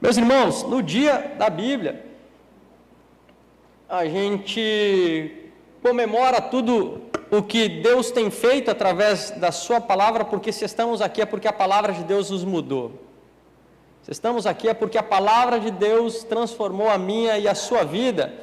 Meus irmãos, no dia da Bíblia, a gente comemora tudo o que Deus tem feito através da sua palavra, porque se estamos aqui é porque a palavra de Deus nos mudou. Se estamos aqui é porque a palavra de Deus transformou a minha e a sua vida.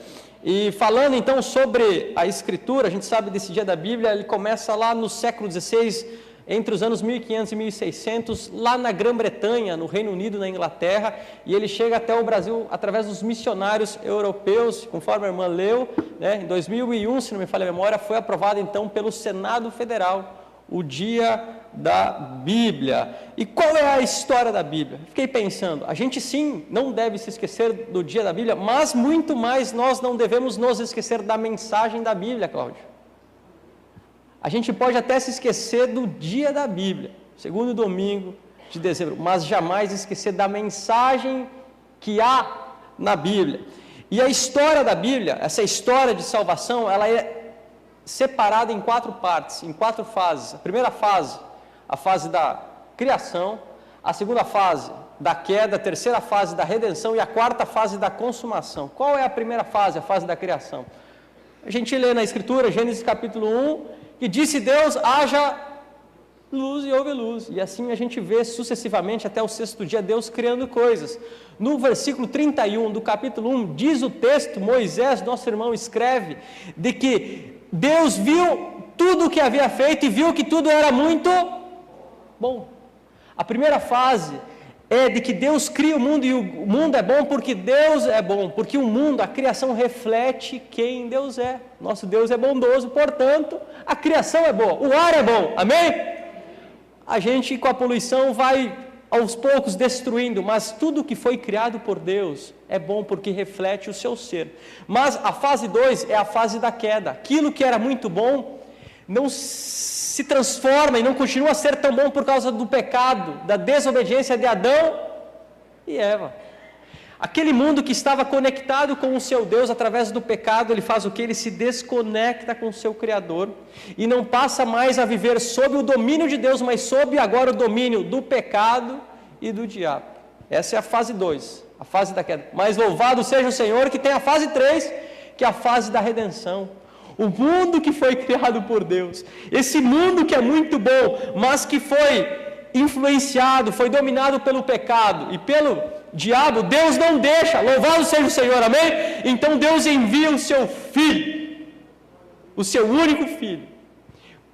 E falando então sobre a Escritura, a gente sabe desse dia da Bíblia, ele começa lá no século XVI, entre os anos 1500 e 1600, lá na Grã-Bretanha, no Reino Unido, na Inglaterra, e ele chega até o Brasil através dos missionários europeus, conforme a irmã leu, em 2001, se não me falha a memória, foi aprovado então pelo Senado Federal, o dia da Bíblia. E qual é a história da Bíblia? Fiquei pensando, a gente sim não deve se esquecer do dia da Bíblia, mas muito mais nós não devemos nos esquecer da mensagem da Bíblia, Cláudio. A gente pode até se esquecer do dia da Bíblia, segundo domingo de dezembro, mas jamais esquecer da mensagem que há na Bíblia. E a história da Bíblia, essa história de salvação, ela é separada em 4 partes, em 4 fases. A primeira fase, a fase da criação, a segunda fase da queda, a terceira fase da redenção e a quarta fase da consumação. Qual é a primeira fase, a fase da criação? A gente lê na Escritura, Gênesis capítulo 1, que disse Deus, haja luz e houve luz. E assim a gente vê sucessivamente até o 6º dia Deus criando coisas. No versículo 31 do capítulo 1, diz o texto, Moisés, nosso irmão, escreve, de que Deus viu tudo o que havia feito e viu que tudo era muito bom. A primeira fase é de que Deus cria o mundo e o mundo é bom porque Deus é bom, porque o mundo, a criação reflete quem Deus é. Nosso Deus é bondoso, portanto, a criação é boa, o ar é bom, amém? A gente com a poluição vai aos poucos destruindo, mas tudo que foi criado por Deus é bom porque reflete o seu ser. Mas a fase 2 é a fase da queda, aquilo que era muito bom não se transforma e não continua a ser tão bom por causa do pecado, da desobediência de Adão e Eva. Aquele mundo que estava conectado com o seu Deus através do pecado, ele faz o que? Ele se desconecta com o seu Criador e não passa mais a viver sob o domínio de Deus, mas sob agora o domínio do pecado e do diabo. Essa é a fase 2, a fase da queda. Mas louvado seja o Senhor que tem a fase 3, que é a fase da redenção. O mundo que foi criado por Deus, esse mundo que é muito bom, mas que foi influenciado, foi dominado pelo pecado e pelo diabo, Deus não deixa, louvado seja o Senhor, amém? Então Deus envia o seu Filho, o seu único Filho,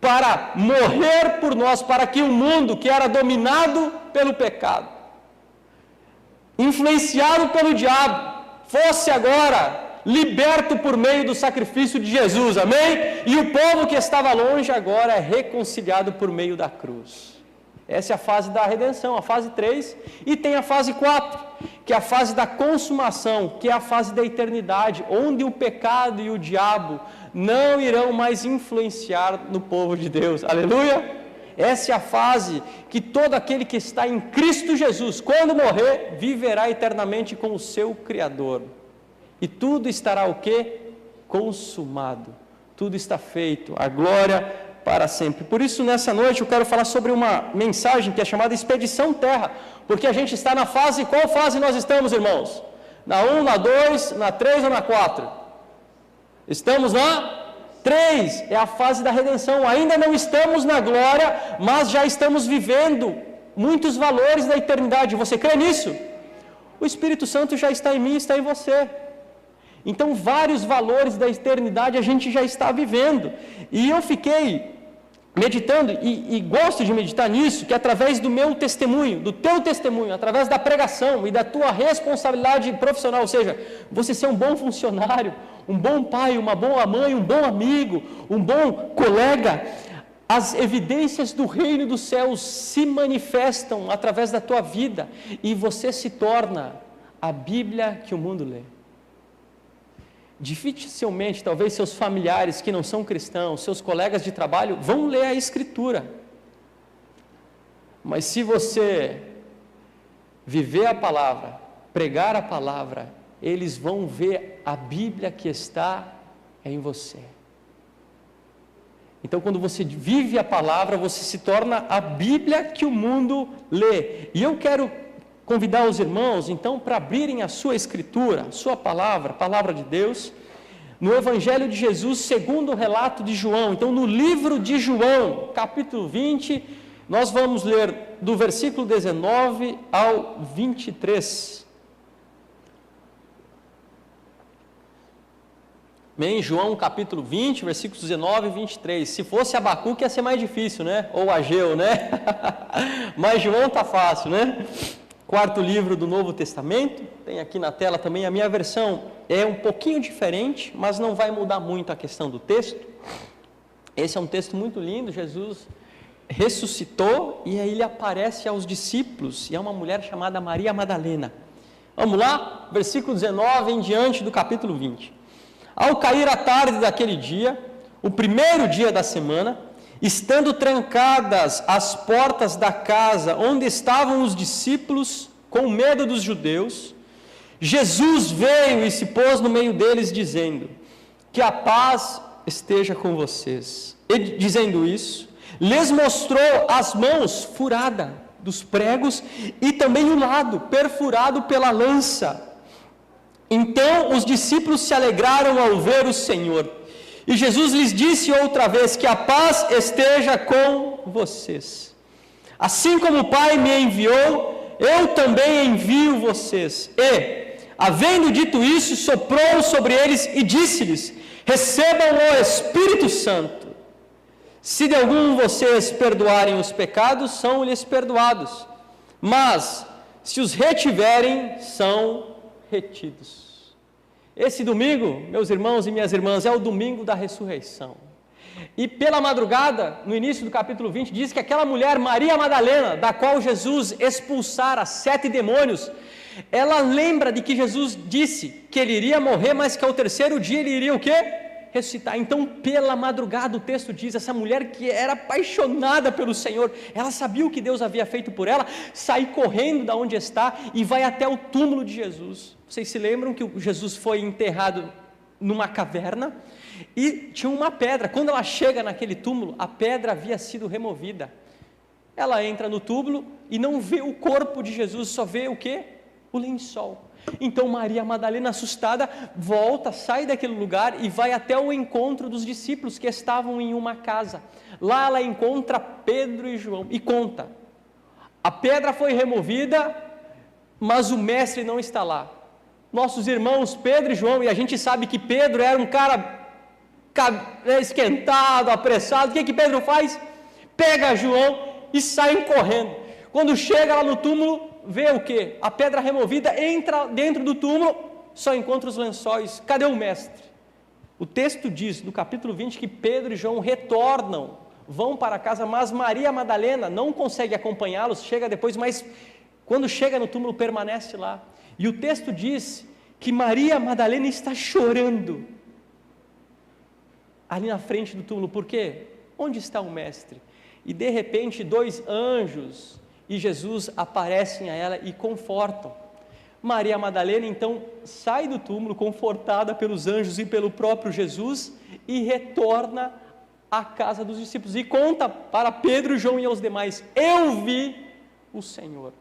para morrer por nós, para que o mundo que era dominado pelo pecado, influenciado pelo diabo, fosse agora liberto por meio do sacrifício de Jesus, amém? E o povo que estava longe agora é reconciliado por meio da cruz. Essa é a fase da redenção, a fase 3, e tem a fase 4, que é a fase da consumação, que é a fase da eternidade, onde o pecado e o diabo não irão mais influenciar no povo de Deus, aleluia? Essa é a fase que todo aquele que está em Cristo Jesus, quando morrer, viverá eternamente com o seu Criador. E tudo estará o quê? Consumado. Tudo está feito. A glória para sempre. Por isso, nessa noite, eu quero falar sobre uma mensagem que é chamada Expedição Terra. Porque a gente está na fase... Qual fase nós estamos, irmãos? Na 1, na 2, na 3 ou na 4? Estamos na 3. É a fase da redenção. Ainda não estamos na glória, mas já estamos vivendo muitos valores da eternidade. Você crê nisso? O Espírito Santo já está em mim, está em você. Então, vários valores da eternidade a gente já está vivendo. E eu fiquei meditando, e gosto de meditar nisso, que através do meu testemunho, do teu testemunho, através da pregação e da tua responsabilidade profissional, ou seja, você ser um bom funcionário, um bom pai, uma boa mãe, um bom amigo, um bom colega, as evidências do reino dos céus se manifestam através da tua vida, e você se torna a Bíblia que o mundo lê. Dificilmente, talvez seus familiares que não são cristãos, seus colegas de trabalho, vão ler a Escritura. Mas se você viver a palavra, pregar a palavra, eles vão ver a Bíblia que está em você. Então, quando você vive a palavra, você se torna a Bíblia que o mundo lê. E eu quero convidar os irmãos, então, para abrirem a sua escritura, a sua palavra, a palavra de Deus, no Evangelho de Jesus, segundo o relato de João. Então, no livro de João, capítulo 20, nós vamos ler do versículo 19 ao 23. Bem, João capítulo 20, versículos 19 e 23. Se fosse Abacuque ia ser mais difícil, né? Ou Ageu, né? Mas João tá fácil, né? Quarto livro do Novo Testamento, tem aqui na tela também. A minha versão é um pouquinho diferente, mas não vai mudar muito a questão do texto. Esse é um texto muito lindo. Jesus ressuscitou e aí ele aparece aos discípulos e é uma mulher chamada Maria Madalena. Vamos lá? Versículo 19 em diante do capítulo 20. Ao cair a tarde daquele dia, o primeiro dia da semana, estando trancadas as portas da casa onde estavam os discípulos, com medo dos judeus, Jesus veio e se pôs no meio deles, dizendo: que a paz esteja com vocês. E dizendo isso, lhes mostrou as mãos furadas dos pregos e também o lado perfurado pela lança. Então os discípulos se alegraram ao ver o Senhor. E Jesus lhes disse outra vez: que a paz esteja com vocês. Assim como o Pai me enviou, eu também envio vocês. E, havendo dito isso, soprou sobre eles e disse-lhes: recebam o Espírito Santo. Se de algum de vocês perdoarem os pecados, são-lhes perdoados. Mas, se os retiverem, são retidos. Esse domingo, meus irmãos e minhas irmãs, é o domingo da ressurreição. E pela madrugada, no início do capítulo 20, diz que aquela mulher, Maria Madalena, da qual Jesus expulsara 7 demônios, ela lembra de que Jesus disse que ele iria morrer, mas que ao terceiro dia ele iria o quê? Ressuscitar. Então, pela madrugada, o texto diz, essa mulher que era apaixonada pelo Senhor, ela sabia o que Deus havia feito por ela, sai correndo da onde está e vai até o túmulo de Jesus. Vocês se lembram que Jesus foi enterrado numa caverna e tinha uma pedra. Quando ela chega naquele túmulo, a pedra havia sido removida. Ela entra no túmulo e não vê o corpo de Jesus, só vê o quê? O lençol. Então Maria Madalena, assustada, volta, sai daquele lugar e vai até o encontro dos discípulos que estavam em uma casa. Lá ela encontra Pedro e João e conta: a pedra foi removida, mas o mestre não está lá. Nossos irmãos Pedro e João, e a gente sabe que Pedro era um cara esquentado, apressado. O que Pedro faz? Pega João e sai correndo. Quando chega lá no túmulo, vê o quê? A pedra removida, entra dentro do túmulo, só encontra os lençóis. Cadê o mestre? O texto diz, no capítulo 20, que Pedro e João retornam, vão para casa, mas Maria Madalena não consegue acompanhá-los, chega depois, mas quando chega no túmulo permanece lá. E o texto diz que Maria Madalena está chorando ali na frente do túmulo. Por quê? Onde está o mestre? E de repente 2 anjos e Jesus aparecem a ela e confortam. Maria Madalena então sai do túmulo confortada pelos anjos e pelo próprio Jesus e retorna à casa dos discípulos e conta para Pedro, João e aos demais: eu vi o Senhor.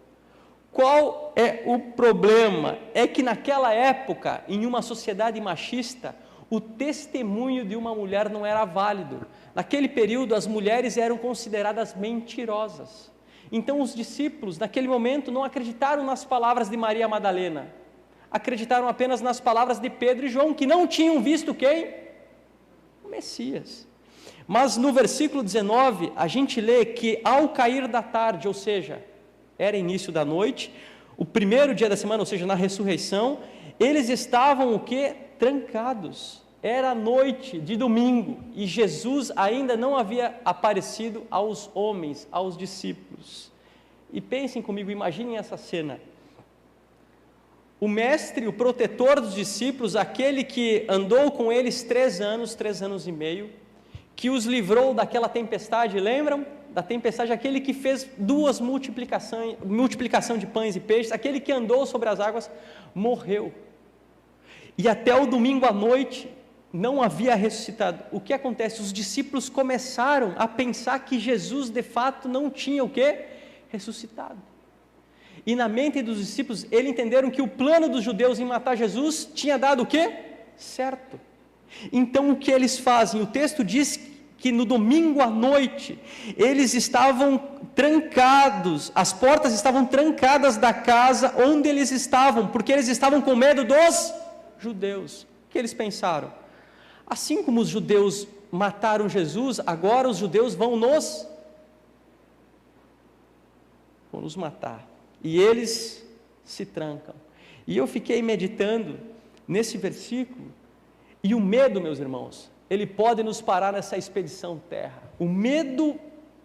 Qual é o problema? É que naquela época, em uma sociedade machista, o testemunho de uma mulher não era válido. Naquele período, as mulheres eram consideradas mentirosas. Então, os discípulos, naquele momento, não acreditaram nas palavras de Maria Madalena. Acreditaram apenas nas palavras de Pedro e João, que não tinham visto quem? O Messias. Mas no versículo 19, a gente lê que ao cair da tarde, ou seja, era início da noite, o primeiro dia da semana, ou seja, na ressurreição, eles estavam o quê? Trancados. Era noite de domingo e Jesus ainda não havia aparecido aos homens, aos discípulos. E pensem comigo, imaginem essa cena. O mestre, o protetor dos discípulos, aquele que andou com eles 3 anos e meio, que os livrou daquela tempestade, lembram? Da tempestade, aquele que fez 2 multiplicação de pães e peixes, aquele que andou sobre as águas, morreu. E até o domingo à noite, não havia ressuscitado. O que acontece? Os discípulos começaram a pensar que Jesus de fato não tinha o quê? Ressuscitado. E na mente dos discípulos, eles entenderam que o plano dos judeus em matar Jesus tinha dado o quê? Certo. Então o que eles fazem? O texto diz que no domingo à noite, eles estavam trancados, as portas estavam trancadas da casa onde eles estavam, porque eles estavam com medo dos judeus. O que eles pensaram? Assim como os judeus mataram Jesus, agora os judeus vão nos matar. E eles se trancam. E eu fiquei meditando nesse versículo, e o medo, meus irmãos, ele pode nos parar nessa expedição terra. O medo,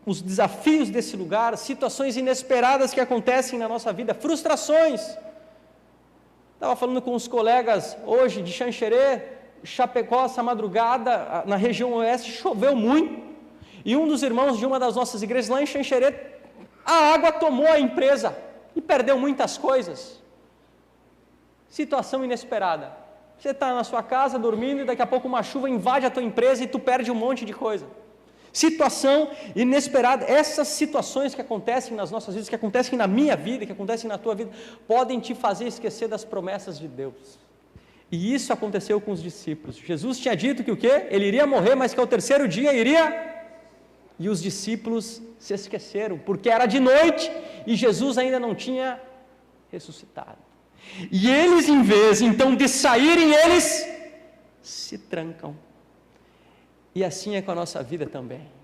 os desafios desse lugar, situações inesperadas que acontecem na nossa vida, frustrações. Estava falando com os colegas hoje de Xanxerê, Chapecó, essa madrugada, na região oeste, choveu muito, e um dos irmãos de uma das nossas igrejas lá em Xanxerê, a água tomou a empresa, e perdeu muitas coisas. Situação inesperada. Você está na sua casa dormindo e daqui a pouco uma chuva invade a tua empresa e tu perde um monte de coisa. Situação inesperada. Essas situações que acontecem nas nossas vidas, que acontecem na minha vida, que acontecem na tua vida, podem te fazer esquecer das promessas de Deus. E isso aconteceu com os discípulos. Jesus tinha dito que o quê? Ele iria morrer, mas que ao terceiro dia iria... E os discípulos se esqueceram, porque era de noite e Jesus ainda não tinha ressuscitado. E eles, em vez então de saírem, eles se trancam. E assim é com a nossa vida também.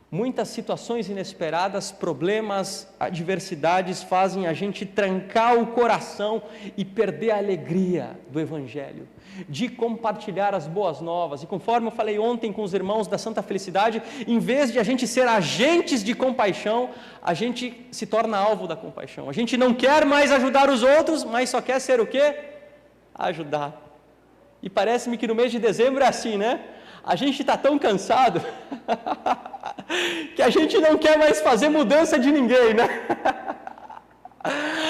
Muitas situações inesperadas, problemas, adversidades fazem a gente trancar o coração e perder a alegria do Evangelho, de compartilhar as boas novas. E conforme eu falei ontem com os irmãos da Santa Felicidade, em vez de a gente ser agentes de compaixão, a gente se torna alvo da compaixão. A gente não quer mais ajudar os outros, mas só quer ser o quê? Ajudar. E parece-me que no mês de dezembro é assim, né? A gente está tão cansado que a gente não quer mais fazer mudança de ninguém, né?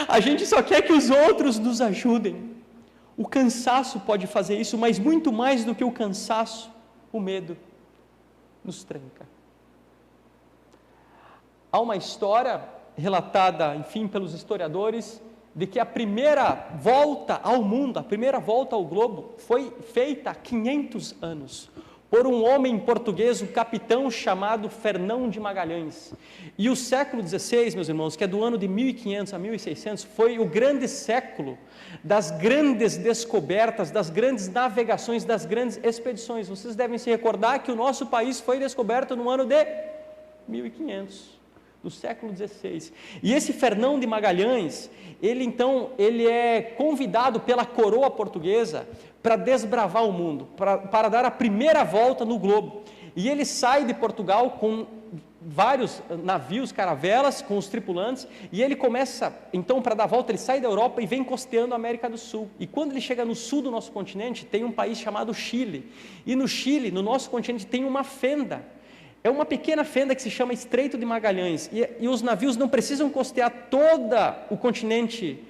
A gente só quer que os outros nos ajudem. O cansaço pode fazer isso, mas muito mais do que o cansaço, o medo nos tranca. Há uma história relatada, enfim, pelos historiadores, de que a primeira volta ao mundo, a primeira volta ao globo, foi feita há 500 anos. Por um homem português, um capitão chamado Fernão de Magalhães. E o século XVI, meus irmãos, que é do ano de 1500 a 1600, foi o grande século das grandes descobertas, das grandes navegações, das grandes expedições. Vocês devem se recordar que o nosso país foi descoberto no ano de 1500, do século XVI. E esse Fernão de Magalhães, ele é convidado pela coroa portuguesa para desbravar o mundo, para dar a primeira volta no globo. E ele sai de Portugal com vários navios, caravelas, com os tripulantes, e ele começa, então, para dar a volta, ele sai da Europa e vem costeando a América do Sul. E quando ele chega no sul do nosso continente, tem um país chamado Chile. E no Chile, no nosso continente, tem uma fenda. É uma pequena fenda que se chama Estreito de Magalhães. E os navios não precisam costear todo o continente,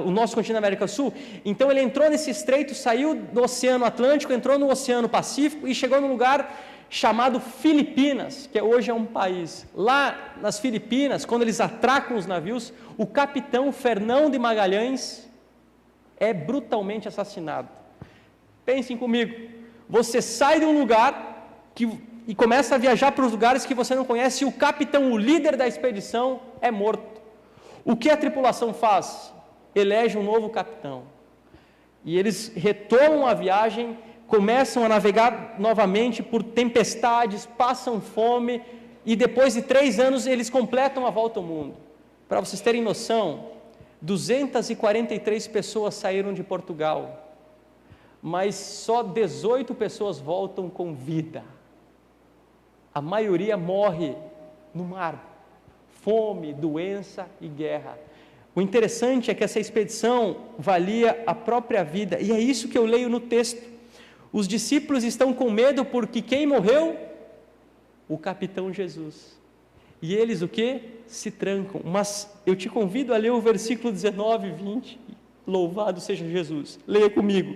o nosso continente da América do Sul. Então ele entrou nesse estreito, saiu do Oceano Atlântico, entrou no Oceano Pacífico e chegou num lugar chamado Filipinas, que hoje é um país. Lá nas Filipinas, quando eles atracam os navios, o capitão Fernão de Magalhães é brutalmente assassinado. Pensem comigo, você sai de um lugar e começa a viajar para os lugares que você não conhece, e o capitão, o líder da expedição, é morto. O que a tripulação faz? Elege um novo capitão. E eles retomam a viagem, começam a navegar novamente por tempestades, passam fome, e depois de 3 anos eles completam a volta ao mundo. Para vocês terem noção, 243 pessoas saíram de Portugal, mas só 18 pessoas voltam com vida. A maioria morre no mar. Fome, doença e guerra. O interessante é que essa expedição valia a própria vida, e é isso que eu leio no texto. Os discípulos estão com medo porque quem morreu? O capitão Jesus. E eles o quê? Se trancam. Mas eu te convido a ler o versículo 19 e 20. Louvado seja Jesus. Leia comigo.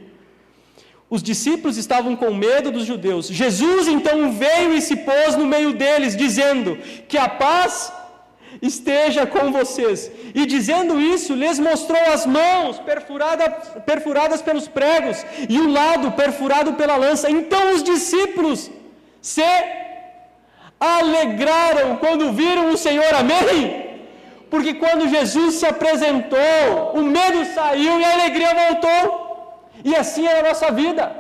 Os discípulos estavam com medo dos judeus. Jesus então veio e se pôs no meio deles, dizendo: que a paz esteja com vocês. E dizendo isso, lhes mostrou as mãos perfuradas pelos pregos e o lado perfurado pela lança. Então os discípulos se alegraram quando viram o Senhor, amém? Porque quando Jesus se apresentou, o medo saiu e a alegria voltou. E assim é a nossa vida.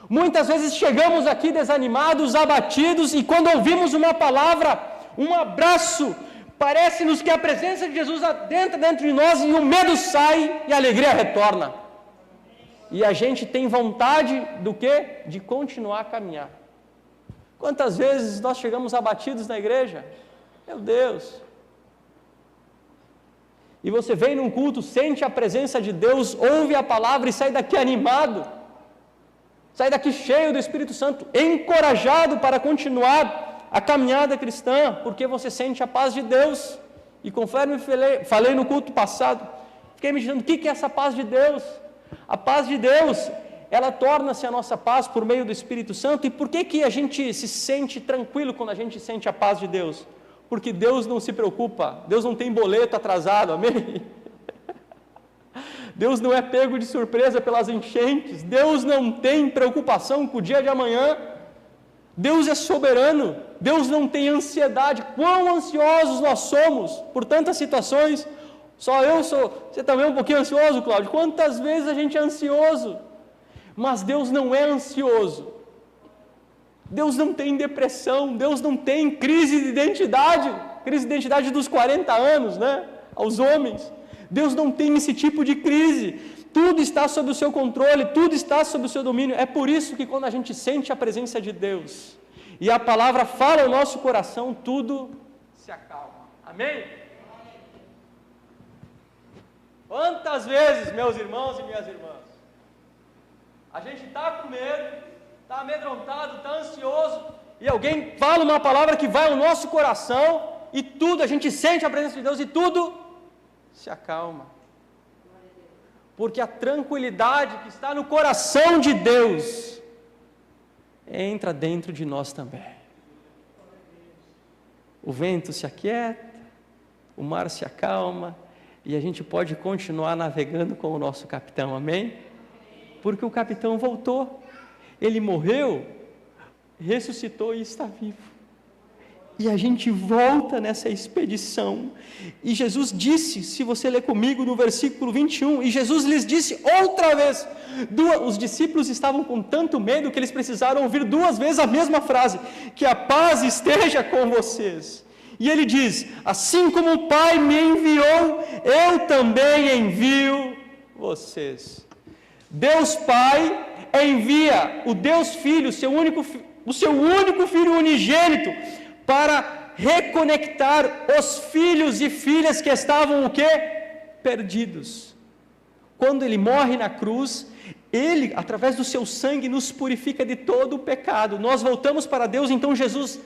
Muitas vezes chegamos aqui desanimados, abatidos, e quando ouvimos uma palavra, um abraço, parece-nos que a presença de Jesus adentra dentro de nós e o medo sai e a alegria retorna. E a gente tem vontade do quê? De continuar a caminhar. Quantas vezes nós chegamos abatidos na igreja? Meu Deus! E você vem num culto, sente a presença de Deus, ouve a palavra e sai daqui animado, sai daqui cheio do Espírito Santo, encorajado para continuar a caminhada cristã, porque você sente a paz de Deus. E conforme falei no culto passado, fiquei me dizendo, o que é essa paz de Deus? A paz de Deus, ela torna-se a nossa paz por meio do Espírito Santo. E por que a gente se sente tranquilo quando a gente sente a paz de Deus? Porque Deus não se preocupa, Deus não tem boleto atrasado, amém? Deus não é pego de surpresa pelas enchentes, Deus não tem preocupação com o dia de amanhã, Deus é soberano, Deus não tem ansiedade. Quão ansiosos nós somos por tantas situações, só eu sou, você também é um pouquinho ansioso, Cláudio? Quantas vezes a gente é ansioso? Mas Deus não é ansioso, Deus não tem depressão, Deus não tem crise de identidade dos 40 anos, né, aos homens. Deus não tem esse tipo de crise, tudo está sob o seu controle, tudo está sob o seu domínio. É por isso que quando a gente sente a presença de Deus, e a palavra fala ao nosso coração, tudo se acalma, amém? Quantas vezes, meus irmãos e minhas irmãs, a gente está com medo, está amedrontado, está ansioso, e alguém fala uma palavra que vai ao nosso coração, e tudo, a gente sente a presença de Deus, e tudo se acalma, porque a tranquilidade que está no coração de Deus, entra dentro de nós também. O vento se aquieta, o mar se acalma, e a gente pode continuar navegando com o nosso capitão, amém? Porque o capitão voltou, ele morreu, ressuscitou e está vivo. E a gente volta nessa expedição. E Jesus disse, se você ler comigo no versículo 21, e Jesus lhes disse outra vez, os discípulos estavam com tanto medo que eles precisaram ouvir 2 vezes a mesma frase, que a paz esteja com vocês. E ele diz, assim como o Pai me enviou, eu também envio vocês. Deus Pai envia o Deus Filho, o seu único Filho unigênito, para reconectar os filhos e filhas que estavam o quê? Perdidos. Quando Ele morre na cruz, Ele, através do seu sangue, nos purifica de todo o pecado. Nós voltamos para Deus, então Jesus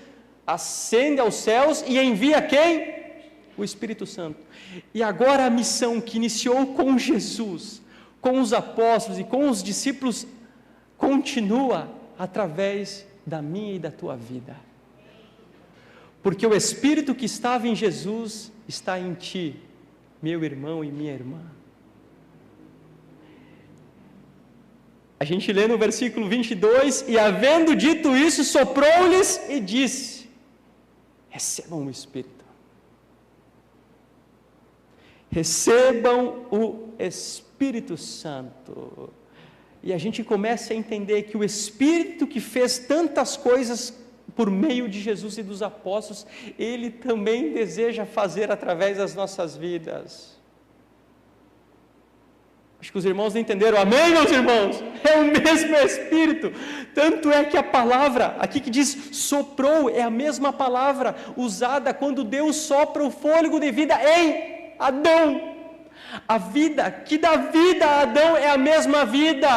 ascende aos céus e envia quem? O Espírito Santo. E agora a missão que iniciou com Jesus, com os apóstolos e com os discípulos, continua através da minha e da tua vida. Porque o Espírito que estava em Jesus está em ti, meu irmão e minha irmã. A gente lê no versículo 22, e havendo dito isso, soprou-lhes e disse, recebam o Espírito. Recebam o Espírito Santo. E a gente começa a entender que o Espírito que fez tantas coisas por meio de Jesus e dos apóstolos, Ele também deseja fazer através das nossas vidas. Acho que os irmãos não entenderam, amém, meus irmãos? É o mesmo Espírito, tanto é que a palavra, aqui que diz soprou, é a mesma palavra usada quando Deus sopra o fôlego de vida em Adão. A vida que dá vida a Adão é a mesma vida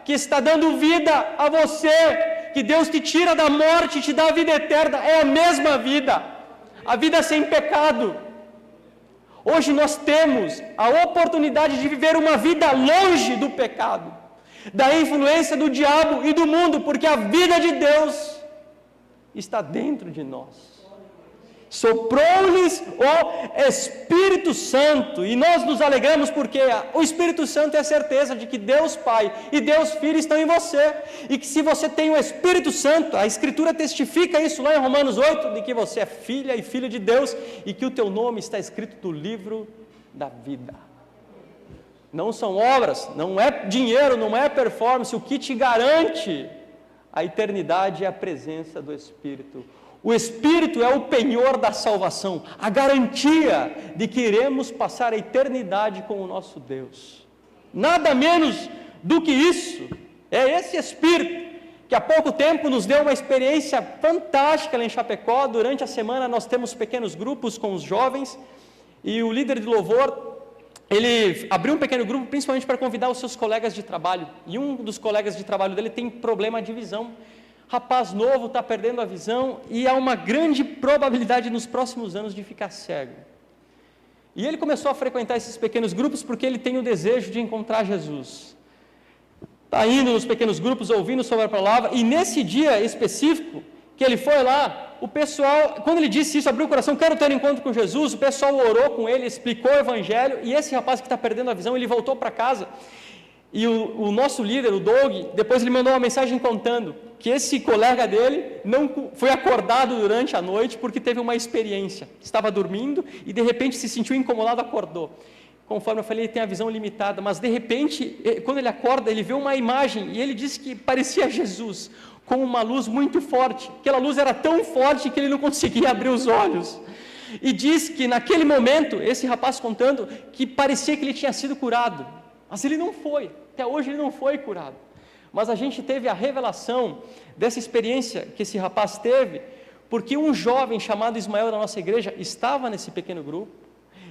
que está dando vida a você, que Deus te tira da morte e te dá a vida eterna, é a mesma vida, a vida sem pecado. Hoje nós temos a oportunidade de viver uma vida longe do pecado, da influência do diabo e do mundo, porque a vida de Deus está dentro de nós. soprou-lhes o Espírito Santo, e nós nos alegramos porque o Espírito Santo é a certeza de que Deus Pai e Deus Filho estão em você, e que se você tem o Espírito Santo, a Escritura testifica isso lá em Romanos 8, de que você é filha e filho de Deus, e que o teu nome está escrito no livro da vida. Não são obras, não é dinheiro, não é performance, o que te garante a eternidade é a presença do Espírito. O Espírito é o penhor da salvação, a garantia de que iremos passar a eternidade com o nosso Deus. Nada menos do que isso, é esse Espírito, que há pouco tempo nos deu uma experiência fantástica lá em Chapecó. Durante a semana nós temos pequenos grupos com os jovens, e o líder de louvor, ele abriu um pequeno grupo principalmente para convidar os seus colegas de trabalho, e um dos colegas de trabalho dele tem problema de visão. Rapaz novo, está perdendo a visão, e há uma grande probabilidade nos próximos anos de ficar cego. E ele começou a frequentar esses pequenos grupos porque ele tem o desejo de encontrar Jesus. Está indo nos pequenos grupos, ouvindo sobre a palavra, e nesse dia específico que ele foi lá, o pessoal, quando ele disse isso, abriu o coração, quero ter um encontro com Jesus, o pessoal orou com ele, explicou o evangelho, e esse rapaz que está perdendo a visão, ele voltou para casa, e o nosso líder, o Doug, depois ele mandou uma mensagem contando que esse colega dele não foi acordado durante a noite porque teve uma experiência, estava dormindo e de repente se sentiu incomodado, acordou. Conforme eu falei, ele tem a visão limitada, mas de repente, quando ele acorda, ele vê uma imagem, e ele disse que parecia Jesus, com uma luz muito forte. Aquela luz era tão forte que ele não conseguia abrir os olhos. E diz que naquele momento, esse rapaz contando, que parecia que ele tinha sido curado, mas ele não foi, até hoje ele não foi curado. Mas a gente teve a revelação dessa experiência que esse rapaz teve, porque um jovem chamado Ismael da nossa igreja estava nesse pequeno grupo,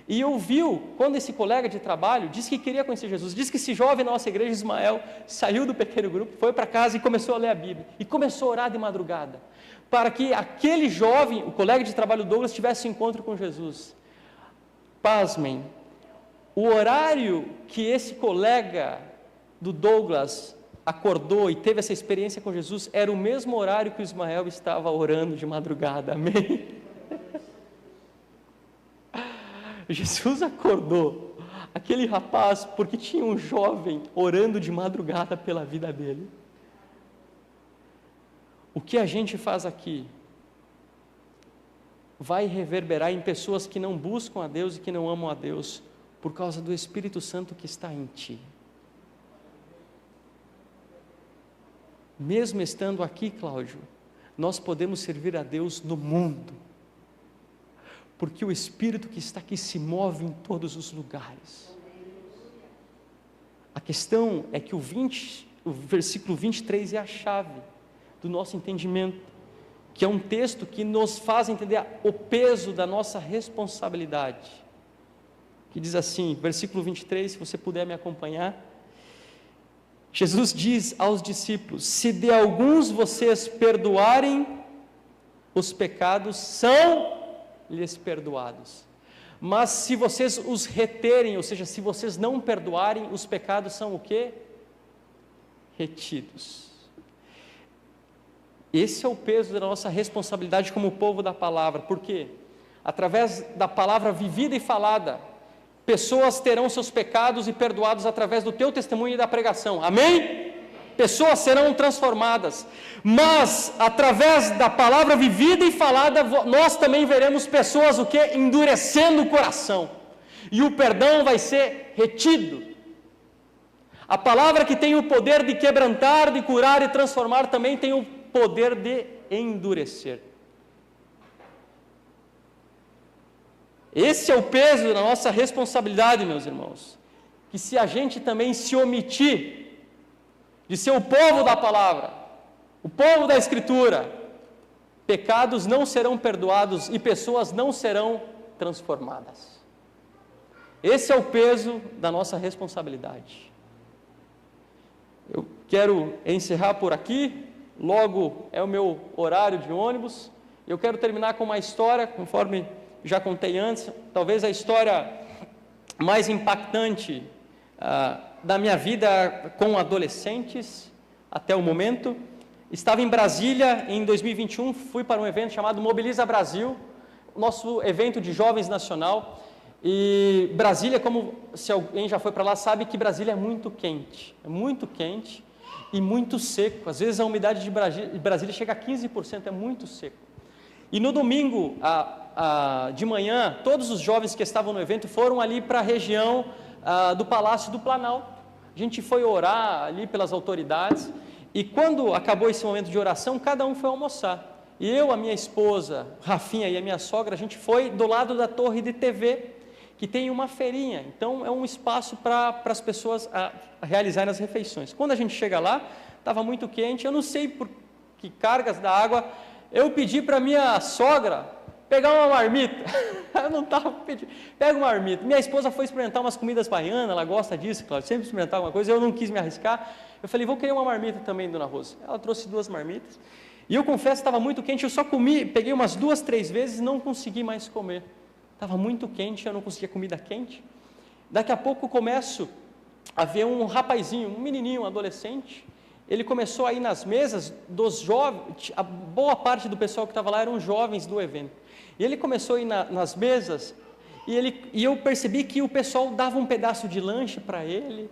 e ouviu, quando esse colega de trabalho disse que queria conhecer Jesus, disse que esse jovem da nossa igreja, Ismael, saiu do pequeno grupo, foi para casa e começou a ler a Bíblia, e começou a orar de madrugada, para que aquele jovem, o colega de trabalho Douglas, tivesse um encontro com Jesus. Pasmem, o horário que esse colega do Douglas acordou e teve essa experiência com Jesus, era o mesmo horário que o Ismael estava orando de madrugada, amém? Jesus acordou aquele rapaz porque tinha um jovem orando de madrugada pela vida dele. O que a gente faz aqui vai reverberar em pessoas que não buscam a Deus e que não amam a Deus por causa do Espírito Santo que está em ti. Mesmo estando aqui, Cláudio, nós podemos servir a Deus no mundo, porque o Espírito que está aqui se move em todos os lugares. A questão é que o versículo 23 é a chave do nosso entendimento, que é um texto que nos faz entender o peso da nossa responsabilidade, que diz assim, versículo 23, se você puder me acompanhar. Jesus diz aos discípulos: se de alguns vocês perdoarem os pecados, são-lhes perdoados. Mas se vocês os reterem, ou seja, se vocês não perdoarem, os pecados são o quê? Retidos. Esse é o peso da nossa responsabilidade como povo da palavra. Por quê? Através da palavra vivida e falada, pessoas terão seus pecados e perdoados através do teu testemunho e da pregação, amém? Pessoas serão transformadas, mas através da palavra vivida e falada, nós também veremos pessoas o que? Endurecendo o coração, e o perdão vai ser retido. A palavra que tem o poder de quebrantar, de curar e transformar, também tem o poder de endurecer. Esse é o peso da nossa responsabilidade, meus irmãos, que se a gente também se omitir de ser o povo da palavra, o povo da Escritura, pecados não serão perdoados e pessoas não serão transformadas. Esse é o peso da nossa responsabilidade. Eu quero encerrar por aqui, logo é o meu horário de ônibus. Eu quero terminar com uma história, conforme já contei antes, talvez a história mais impactante da minha vida com adolescentes até o momento. Estava em Brasília em 2021, fui para um evento chamado Mobiliza Brasil, nosso evento de jovens nacional. E Brasília, como se alguém já foi para lá, sabe que Brasília é muito quente e muito seco. Às vezes a umidade de Brasília chega a 15%, é muito seco. E no domingo, de manhã, todos os jovens que estavam no evento foram ali para a região do Palácio do Planalto. A gente foi orar ali pelas autoridades, e quando acabou esse momento de oração, cada um foi almoçar. E eu, a minha esposa, Rafinha, e a minha sogra, a gente foi do lado da torre de TV, que tem uma feirinha, então é um espaço para as pessoas realizarem as refeições. Quando a gente chega lá, estava muito quente, eu não sei por que cargas da água, eu pedi para minha sogra pegar uma marmita, eu não estava pedindo, pega uma marmita. Minha esposa foi experimentar umas comidas baianas, ela gosta disso, claro, sempre experimentar alguma coisa, eu não quis me arriscar, eu falei, vou querer uma marmita também, dona Rosa. Ela trouxe 2 marmitas, e eu confesso que estava muito quente, eu só comi, peguei umas 2, 3 vezes e não consegui mais comer. Estava muito quente, eu não conseguia comida quente. Daqui a pouco começo a ver um rapazinho, um menininho, um adolescente. Ele começou a ir nas mesas dos jovens, a boa parte do pessoal que estava lá eram jovens do evento. E ele começou a ir nas mesas, e eu percebi que o pessoal dava um pedaço de lanche para ele,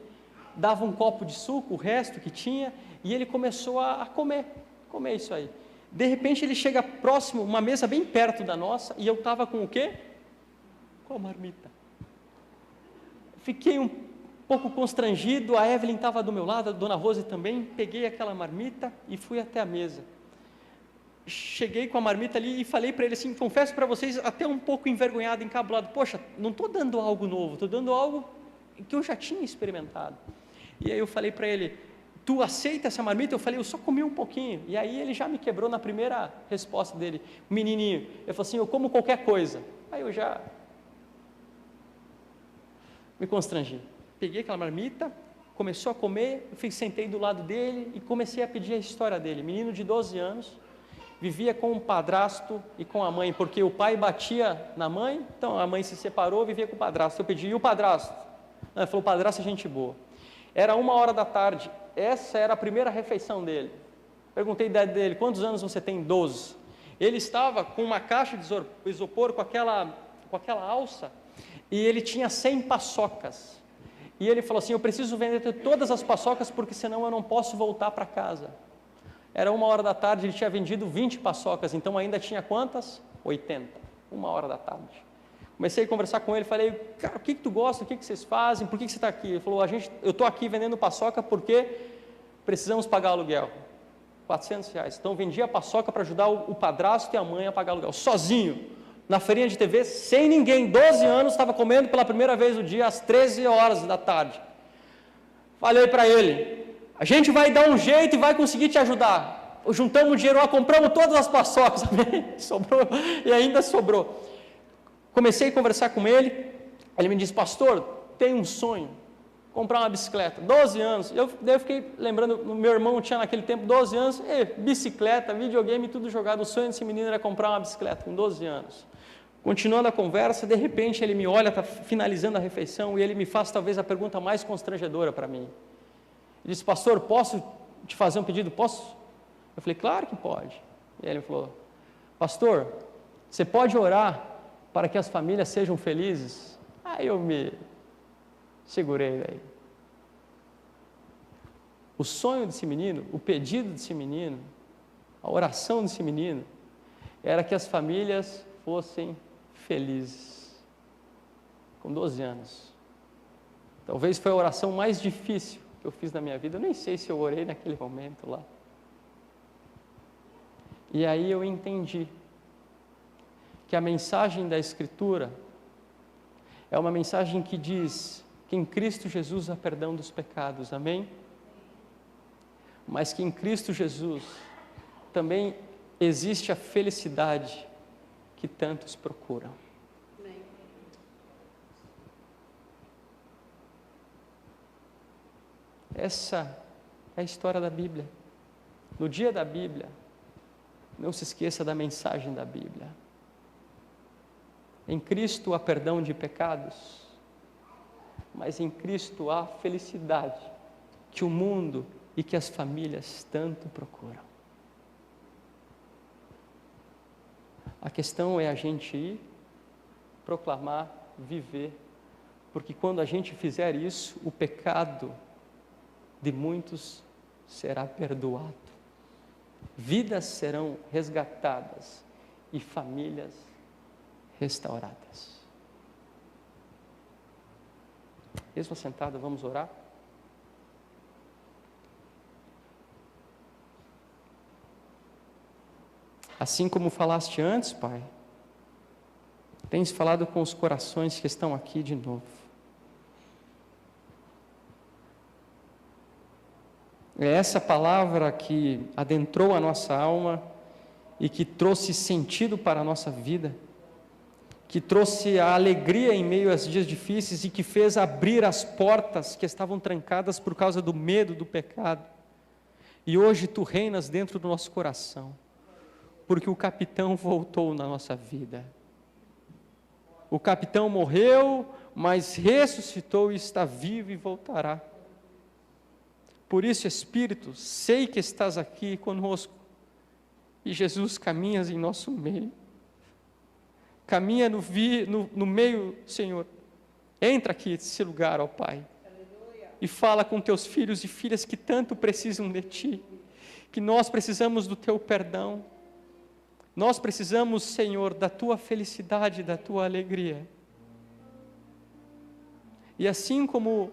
dava um copo de suco, o resto que tinha, e ele começou a comer isso aí. De repente ele chega próximo, uma mesa bem perto da nossa, e eu estava com o quê? Com a marmita. Fiquei um pouco constrangido, a Evelyn estava do meu lado, a dona Rose também, peguei aquela marmita e fui até a mesa. Cheguei com a marmita ali e falei para ele assim, confesso para vocês, até um pouco envergonhado, encabulado, poxa, não estou dando algo novo, estou dando algo que eu já tinha experimentado. E aí eu falei para ele, tu aceita essa marmita? Eu falei, eu só comi um pouquinho. E aí ele já me quebrou na primeira resposta dele, o menininho, ele falou assim, eu como qualquer coisa. Aí eu já me constrangi. Peguei aquela marmita, começou a comer, eu sentei do lado dele e comecei a pedir a história dele. Menino de 12 anos, vivia com um padrasto e com a mãe, porque o pai batia na mãe, então a mãe se separou, vivia com o padrasto. Eu pedi, e o padrasto? Ele falou, o padrasto é gente boa. Era 1h da tarde, essa era a primeira refeição dele. Perguntei a idade dele, quantos anos você tem? 12. Ele estava com uma caixa de isopor com aquela alça, e ele tinha 100 paçocas, e ele falou assim, eu preciso vender todas as paçocas, porque senão eu não posso voltar para casa. Era 1h da tarde, ele tinha vendido 20 paçocas, então ainda tinha quantas? 80, 1h da tarde. Comecei a conversar com ele, falei, cara, o que tu gosta, o que vocês fazem, por que você está aqui? Ele falou, eu estou aqui vendendo paçoca porque precisamos pagar aluguel, R$400, então vendi a paçoca para ajudar o padrasto e a mãe a pagar aluguel, sozinho, na feirinha de TV, sem ninguém, 12 anos, estava comendo pela primeira vez no dia, às 13h da tarde. Falei para ele, a gente vai dar um jeito e vai conseguir te ajudar. Juntamos dinheiro lá, compramos todas as paçocas, sobrou, e ainda sobrou. Comecei a conversar com ele, ele me disse, pastor, tenho um sonho, comprar uma bicicleta, 12 anos, daí eu fiquei lembrando, meu irmão tinha naquele tempo 12 anos, bicicleta, videogame, tudo jogado, o sonho desse menino era comprar uma bicicleta com 12 anos. Continuando a conversa, de repente ele me olha, está finalizando a refeição, e ele me faz talvez a pergunta mais constrangedora para mim. Ele disse, pastor, posso te fazer um pedido? Posso? Eu falei, claro que pode. E ele falou, pastor, você pode orar para que as famílias sejam felizes? Aí eu me segurei daí. O sonho desse menino, o pedido desse menino, a oração desse menino, era que as famílias fossem felizes. Com 12 anos. Talvez foi a oração mais difícil que eu fiz na minha vida. Eu nem sei se eu orei naquele momento lá. E aí eu entendi que a mensagem da Escritura é uma mensagem que diz que em Cristo Jesus há perdão dos pecados, amém? Mas que em Cristo Jesus também existe a felicidade que tantos procuram. Essa é a história da Bíblia. No dia da Bíblia, não se esqueça da mensagem da Bíblia. Em Cristo há perdão de pecados, mas em Cristo há felicidade que o mundo e que as famílias tanto procuram. A questão é a gente ir, proclamar, viver, porque quando a gente fizer isso, o pecado de muitos será perdoado, vidas serão resgatadas e famílias restauradas. Mesmo sentado, vamos orar? Assim como falaste antes, Pai, tens falado com os corações que estão aqui de novo. É essa palavra que adentrou a nossa alma e que trouxe sentido para a nossa vida, que trouxe a alegria em meio aos dias difíceis e que fez abrir as portas que estavam trancadas por causa do medo do pecado. E hoje Tu reinas dentro do nosso coração, porque o capitão voltou na nossa vida. O capitão morreu, mas ressuscitou e está vivo e voltará. Por isso, Espírito, sei que estás aqui conosco, e Jesus, caminhas em nosso meio. Caminha no meio, Senhor. Entra aqui nesse lugar, ó Pai. Aleluia. E fala com Teus filhos e filhas que tanto precisam de Ti, que nós precisamos do Teu perdão. Nós precisamos, Senhor, da Tua felicidade, da Tua alegria. E assim como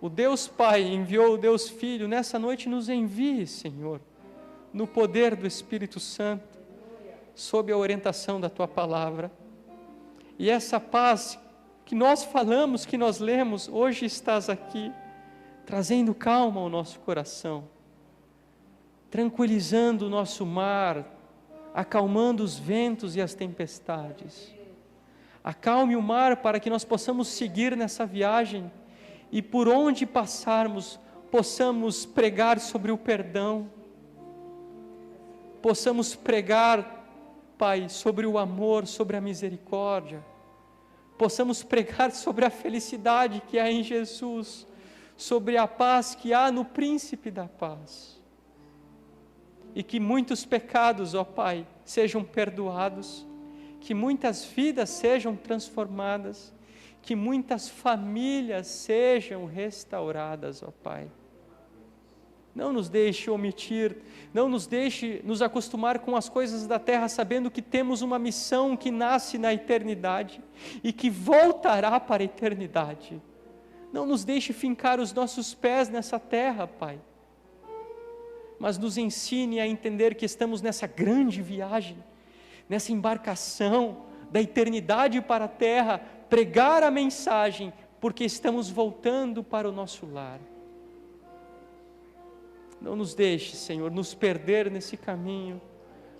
o Deus Pai enviou o Deus Filho, nessa noite nos envie, Senhor, no poder do Espírito Santo, sob a orientação da Tua palavra. E essa paz que nós falamos, que nós lemos, hoje estás aqui, trazendo calma ao nosso coração, tranquilizando o nosso mar, acalmando os ventos e as tempestades. Acalme o mar para que nós possamos seguir nessa viagem e por onde passarmos, possamos pregar sobre o perdão, possamos pregar, Pai, sobre o amor, sobre a misericórdia, possamos pregar sobre a felicidade que há em Jesus, sobre a paz que há no Príncipe da Paz. E que muitos pecados, ó Pai, sejam perdoados, que muitas vidas sejam transformadas, que muitas famílias sejam restauradas, ó Pai. Não nos deixe omitir, não nos deixe nos acostumar com as coisas da terra, sabendo que temos uma missão que nasce na eternidade e que voltará para a eternidade. Não nos deixe fincar os nossos pés nessa terra, Pai, mas nos ensine a entender que estamos nessa grande viagem, nessa embarcação da eternidade para a terra, pregar a mensagem, porque estamos voltando para o nosso lar. Não nos deixe, Senhor, nos perder nesse caminho,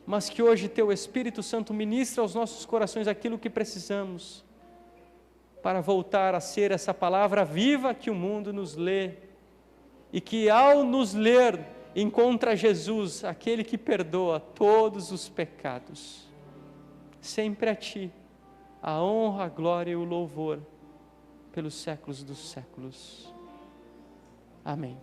mas que hoje Teu Espírito Santo ministre aos nossos corações aquilo que precisamos, para voltar a ser essa palavra viva que o mundo nos lê, e que ao nos ler, encontra Jesus, aquele que perdoa todos os pecados. Sempre a Ti, a honra, a glória e o louvor, pelos séculos dos séculos. Amém.